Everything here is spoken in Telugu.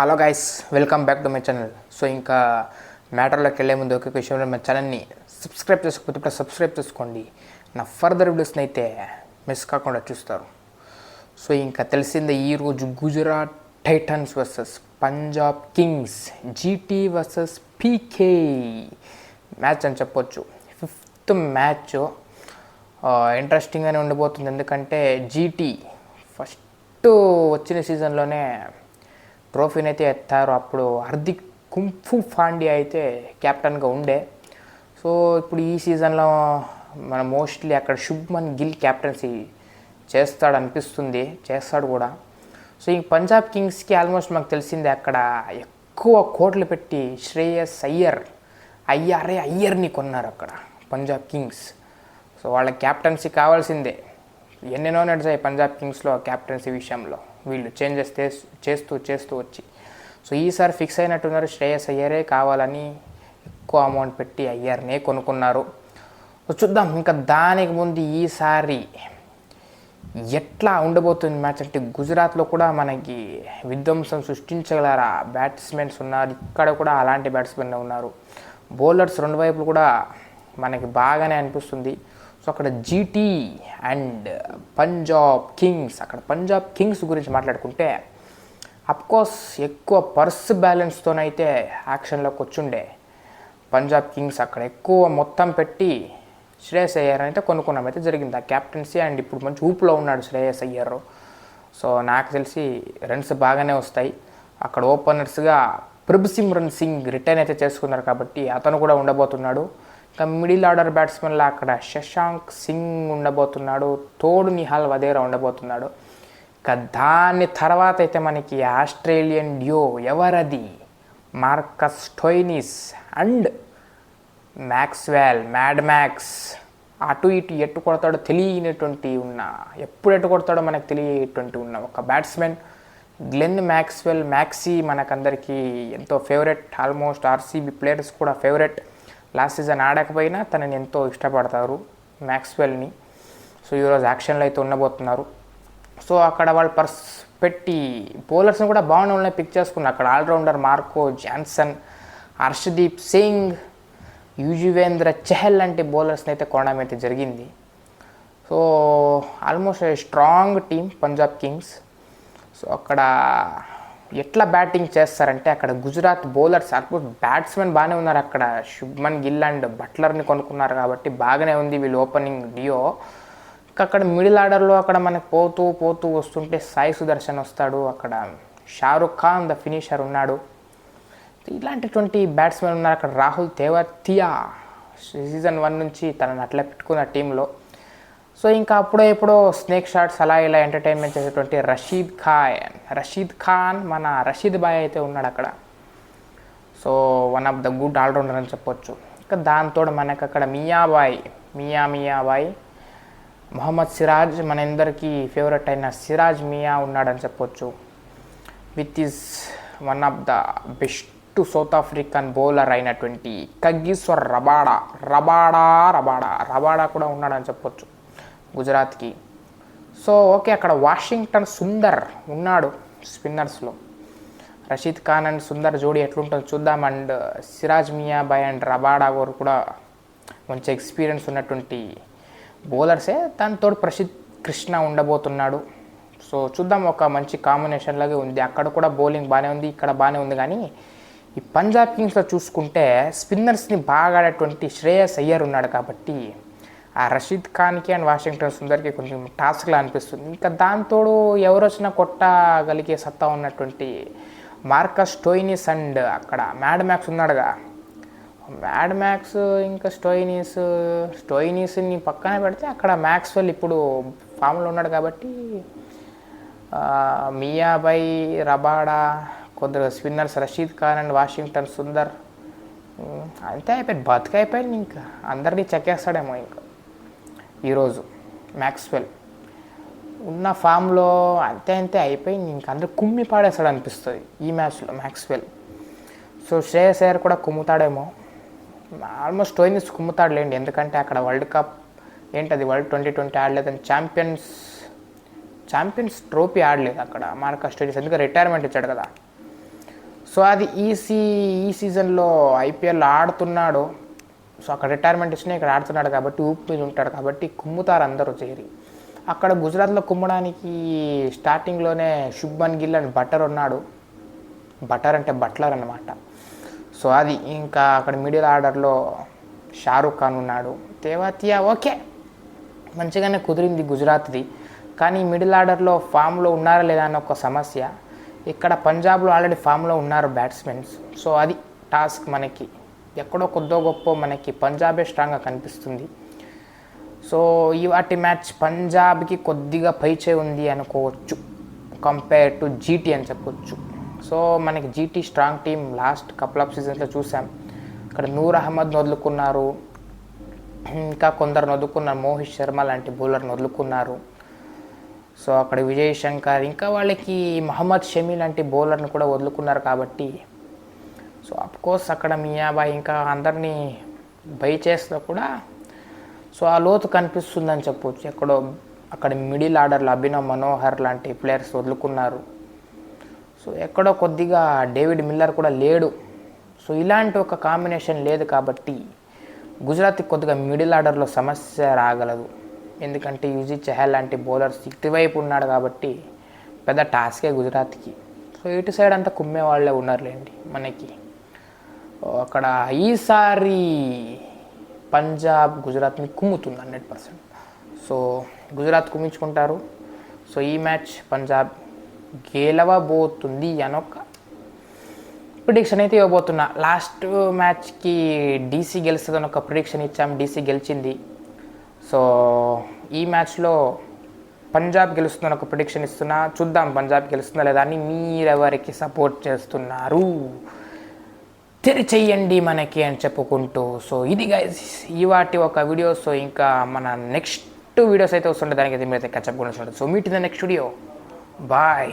Hello guys, welcome back to my channel. So ఇంకా మ్యాటర్లోకి వెళ్ళే ముందు ఒక విషయంలో మా ఛానల్ని సబ్స్క్రైబ్ చేసుకోకపోతే ఇప్పుడు సబ్స్క్రైబ్ చేసుకోండి. నా ఫర్దర్ వీడియోస్ని అయితే మిస్ కాకుండా చూస్తారు. సో ఇంకా తెలిసిందే, ఈరోజు Gujarat Titans versus Punjab Kings, GT versus PK match అని చెప్పొచ్చు. ఫిఫ్త్ మ్యాచ్ ఇంట్రెస్టింగ్గానే ఉండబోతుంది. ఎందుకంటే జీటీ ఫస్ట్ వచ్చిన సీజన్లోనే ట్రోఫీని అయితే ఎత్తారు. అప్పుడు హార్దిక్ కుంఫు పాండ్యా అయితే కెప్టెన్గా ఉండే. సో ఇప్పుడు ఈ సీజన్లో మన మోస్ట్లీ అక్కడ శుభ్మన్ గిల్ కెప్టెన్సీ చేస్తాడు కూడా. సో ఈ పంజాబ్ కింగ్స్కి ఆల్మోస్ట్ మాకు తెలిసిందే, అక్కడ ఎక్కువ కోట్లు పెట్టి శ్రేయస్ అయ్యర్ని కొన్నారు అక్కడ పంజాబ్ కింగ్స్. సో వాళ్ళ క్యాప్టెన్సీ కావాల్సిందే. ఎన్నెన్నో నడిచాయి పంజాబ్ కింగ్స్లో క్యాప్టెన్సీ విషయంలో, వీళ్ళు చేంజెస్ చేస్తూ వచ్చి. సో ఈసారి ఫిక్స్ అయినట్టున్నారు, శ్రేయస్ అయ్యరే కావాలని ఎక్కువ అమౌంట్ పెట్టి అయ్యర్నే కొనుక్కున్నారు. సో చూద్దాం. ఇంకా దానికి ముందు ఈసారి ఎట్లా ఉండబోతుంది మ్యాచ్ అంటే, గుజరాత్లో కూడా మనకి విధ్వంసం సృష్టించగలరా బ్యాట్స్మెన్స్ ఉన్నారు. ఇక్కడ కూడా అలాంటి బ్యాట్స్మెన్ ఉన్నారు. బౌలర్స్ రెండు వైపులు కూడా మనకి బాగానే అనిపిస్తుంది. సో అక్కడ జీటీ అండ్ పంజాబ్ కింగ్స్, అక్కడ పంజాబ్ కింగ్స్ గురించి మాట్లాడుకుంటే అఫ్కోర్స్ ఎక్కువ పర్స్ బ్యాలెన్స్తోనైతే యాక్షన్లోకి వచ్చుండే పంజాబ్ కింగ్స్. అక్కడ ఎక్కువ మొత్తం పెట్టి శ్రేయస్ అయ్యర్ అయితే కొనుక్కున్నామైతే జరిగింది ఆ క్యాప్టెన్సీ. అండ్ ఇప్పుడు మంచి ఊపులో ఉన్నాడు శ్రేయస్ అయ్యర్. సో నాకు తెలిసి రన్స్ బాగానే వస్తాయి. అక్కడ ఓపెనర్స్గా ప్రభ్సిమ్రన్ సింగ్ రిటైన్ అయితే చేసుకున్నారు కాబట్టి అతను కూడా ఉండబోతున్నాడు. ఇంకా మిడిల్ ఆర్డర్ బ్యాట్స్మెన్లా అక్కడ శశాంక్ సింగ్ ఉండబోతున్నాడు, తోడు నిహాల్ వదేరా ఉండబోతున్నాడు. ఇంకా దాని తర్వాత అయితే మనకి ఆస్ట్రేలియన్ డ్యో ఎవరది, Marcus Stoinis and mad max. అటు ఇటు ఎట్టు కొడతాడో తెలియనటువంటి ఎప్పుడు ఎట్టు కొడతాడో మనకు తెలియటువంటి ఒక బ్యాట్స్మెన్ గ్లెన్ మ్యాక్సీ మనకందరికీ ఎంతో ఫేవరెట్. ఆల్మోస్ట్ ఆర్సీబీ ప్లేయర్స్ కూడా ఫేవరెట్. లాస్ట్ సీజన్ ఆడకపోయినా తనని ఎంతో ఇష్టపడతారు మ్యాక్స్వెల్ని. సో ఈరోజు యాక్షన్లో అయితే ఉండబోతున్నారు. సో అక్కడ వాళ్ళు పర్స్ పెట్టి బౌలర్స్ని కూడా బాగున్న పిక్ చేసుకున్నారు. అక్కడ all-rounder Marco Jansen, Harshdeep Singh, Yuzvendra Chahal లాంటి బౌలర్స్ని అయితే కొనడం అయితే జరిగింది. So almost strong team Punjab Kings. So అక్కడ ఎట్లా బ్యాటింగ్ చేస్తారంటే, అక్కడ గుజరాత్ బౌలర్స్ ఆల్మోస్ట్ బ్యాట్స్మెన్ బాగానే ఉన్నారు. అక్కడ శుభ్మన్ గిల్ అండ్ బట్లర్ని కొనుక్కున్నారు కాబట్టి బాగానే ఉంది వీళ్ళు ఓపెనింగ్ డియో. అక్కడ మిడిల్ ఆర్డర్లో అక్కడ మనకు పోతూ వస్తుంటే సాయి సుదర్శన్ వస్తాడు, అక్కడ షారుఖ్ ఖాన్ ద ఫినిషర్ ఉన్నాడు. ఇలాంటిటువంటి బ్యాట్స్మెన్ ఉన్నారు. అక్కడ రాహుల్ తేవతియా సీజన్ 1 నుంచి తనని అట్లా పెట్టుకున్న టీంలో. సో ఇంకా ఎప్పుడో స్నేక్ షాట్స్ అలా ఇలా ఎంటర్టైన్మెంట్ చేసేటువంటి రషీద్ ఖాన్ మన రషీద్ బాయ్ అయితే ఉన్నాడు అక్కడ. So one of the good all-rounder అని చెప్పొచ్చు. ఇంకా దాంతో మనకు అక్కడ మియాబాయ్ మొహమ్మద్ సిరాజ్, మన అందరికీ ఫేవరెట్ అయిన సిరాజ్ మియా ఉన్నాడని చెప్పొచ్చు. With is one of the best south African bowler అయినటువంటి కగిసోర్ రబాడా కూడా ఉన్నాడని చెప్పొచ్చు గుజరాత్కి. సో ఓకే, అక్కడ వాషింగ్టన్ సుందర్ ఉన్నాడు స్పిన్నర్స్లో. రషీద్ ఖాన్ అండ్ సుందర్ జోడీ ఎట్లుంటుందో చూద్దాం. అండ్ సిరాజ్ మియాబాయ్ అండ్ రబాడా గారు కూడా మంచి ఎక్స్పీరియన్స్ ఉన్నటువంటి బౌలర్సే. దాంతో ప్రసిద్ధ్ కృష్ణ ఉండబోతున్నాడు. సో చూద్దాం, ఒక మంచి కాంబినేషన్ లాగే ఉంది. అక్కడ కూడా బౌలింగ్ బాగానే ఉంది, ఇక్కడ బాగానే ఉంది. కానీ ఈ పంజాబ్ కింగ్స్లో చూసుకుంటే స్పిన్నర్స్ని బాగా ఆడేటువంటి శ్రేయస్ అయ్యర్ ఉన్నాడు కాబట్టి ఆ రషీద్ ఖాన్కి అండ్ వాషింగ్టన్ సుందర్కి కొంచెం టాస్క్లా అనిపిస్తుంది. ఇంకా దాంతోడు ఎవరు వచ్చినా కొట్టగలిగే సత్తా ఉన్నటువంటి మార్కస్ స్టోయినిస్ అండ్ అక్కడ మ్యాడ్ మ్యాక్స్ ఉన్నాడుగా. మ్యాడ్ మ్యాక్స్ ఇంకా స్టోయినిస్ని పక్కన పెడితే అక్కడ మ్యాక్స్వెల్ ఇప్పుడు ఫామ్లో ఉన్నాడు కాబట్టి మియాబాయ్, రబాడా, కొందరు స్పిన్నర్స్ రషీద్ ఖాన్ అండ్ వాషింగ్టన్ సుందర్ అంతే అయిపోయింది, బతికైపోయింది. ఇంకా అందరినీ చెక్కేస్తాడేమో ఇంకా ఈరోజు మ్యాక్స్వెల్ ఉన్న ఫామ్లో అంతే అయిపోయింది. ఇంకా అందరూ కుమ్మి పాడేస్తాడు అనిపిస్తుంది ఈ మ్యాచ్లో మ్యాక్స్వెల్. సో శ్రేయస్ అయ్యర్ కూడా కుమ్ముతాడేమో, ఆల్మోస్ట్ స్టోయినిస్ కుమ్ముతాడులేండి. ఎందుకంటే అక్కడ వరల్డ్ కప్ ఏంటది వరల్డ్ 2020 ఆడలేదని ఛాంపియన్స్ ట్రోఫీ ఆడలేదు అక్కడ మార్కస్ స్టోయినిస్, ఎందుకంటే రిటైర్మెంట్ ఇచ్చాడు కదా. సో అది ఈ సీజన్లో ఐపీఎల్ ఆడుతున్నాడు. సో అక్కడ రిటైర్మెంట్ ఇచ్చినా ఇక్కడ ఆడుతున్నాడు కాబట్టి ఊపు మీద ఉంటాడు కాబట్టి కుమ్ముతారు అందరూ చేరి. అక్కడ గుజరాత్లో కుమ్మడానికి స్టార్టింగ్లోనే శుభ్మన్ గిల్ అని బటర్ ఉన్నాడు. బటర్ అంటే బట్లర్ అన్నమాట. సో అది ఇంకా అక్కడ మిడిల్ ఆర్డర్లో షారూక్ ఖాన్ ఉన్నాడు. తేవాతియా ఓకే మంచిగానే కుదిరింది గుజరాత్ది. కానీ మిడిల్ ఆర్డర్లో ఫామ్లో ఉన్నారా లేదా అన్న ఒక సమస్య. ఇక్కడ పంజాబ్లో ఆల్రెడీ ఫామ్లో ఉన్నారు బ్యాట్స్మెన్స్. సో అది టాస్క్ మనకి ఎక్కడో కొద్దో గొప్ప మనకి పంజాబే స్ట్రాంగ్గా కనిపిస్తుంది. సో ఈ వాటి మ్యాచ్ పంజాబ్కి కొద్దిగా పైచే ఉంది అనుకోవచ్చు కంపేర్ టు జీటీ అని చెప్పొచ్చు. సో మనకి GT strong team last couple of సీజన్స్లో చూసాం. ఇక్కడ నూర్ అహ్మద్ని వదులుకున్నారు, ఇంకా కొందరు వదులుకున్నారు, మోహిత్ శర్మ లాంటి బౌలర్ని వదులుకున్నారు. సో అక్కడ విజయ్ శంకర్ ఇంకా వాళ్ళకి మహమ్మద్ షమి లాంటి బౌలర్ని కూడా వదులుకున్నారు కాబట్టి సో అఫ్కోర్స్ అక్కడ మియాబాయ్ ఇంకా అందరినీ బై చేసినా కూడా సో ఆ లోతు కనిపిస్తుందని చెప్పవచ్చు. ఎక్కడో అక్కడ మిడిల్ ఆర్డర్లో అభినవ్ మనోహర్ లాంటి ప్లేయర్స్ వదులుకున్నారు. సో ఎక్కడో కొద్దిగా డేవిడ్ మిల్లర్ కూడా లేడు. సో ఇలాంటి ఒక కాంబినేషన్ లేదు కాబట్టి గుజరాత్కి కొద్దిగా మిడిల్ ఆర్డర్లో సమస్య రాగలదు. ఎందుకంటే యూజీ చెహల్ లాంటి బౌలర్స్ ఇటువైపు ఉన్నాడు కాబట్టి పెద్ద టాస్కే గుజరాత్కి. సో ఇటు సైడ్ అంతా కుమ్మే వాళ్ళే ఉన్నారులేండి మనకి. అక్కడ ఈసారి పంజాబ్ గుజరాత్ని కుమ్ముతుంది 100%. సో గుజరాత్ కుమ్మించుకుంటారు. సో ఈ మ్యాచ్ పంజాబ్ గెలవబోతుంది అనొక ప్రిడిక్షన్ అయితే ఇవ్వబోతున్నా. లాస్ట్ మ్యాచ్కి డీసీ గెలుస్తుందని ఒక ప్రిడిక్షన్ ఇచ్చాం, డీసీ గెలిచింది. సో ఈ మ్యాచ్లో పంజాబ్ గెలుస్తుందని ఒక ప్రిడిక్షన్ ఇస్తున్నా. చూద్దాం పంజాబ్ గెలుస్తుందా లేదా అని. మీరెవరికి సపోర్ట్ చేస్తున్నారు చెయ్యండి మనకి అని చెప్పుకుంటూ. సో ఇది గైస్ ఈ వాటి ఒక వీడియో. సో ఇంకా మన నెక్స్ట్ వీడియోస్ అయితే వస్తుంటే దానికి అయితే మీరు అయితే చెప్పకుండా. So meet in the next video. Bye.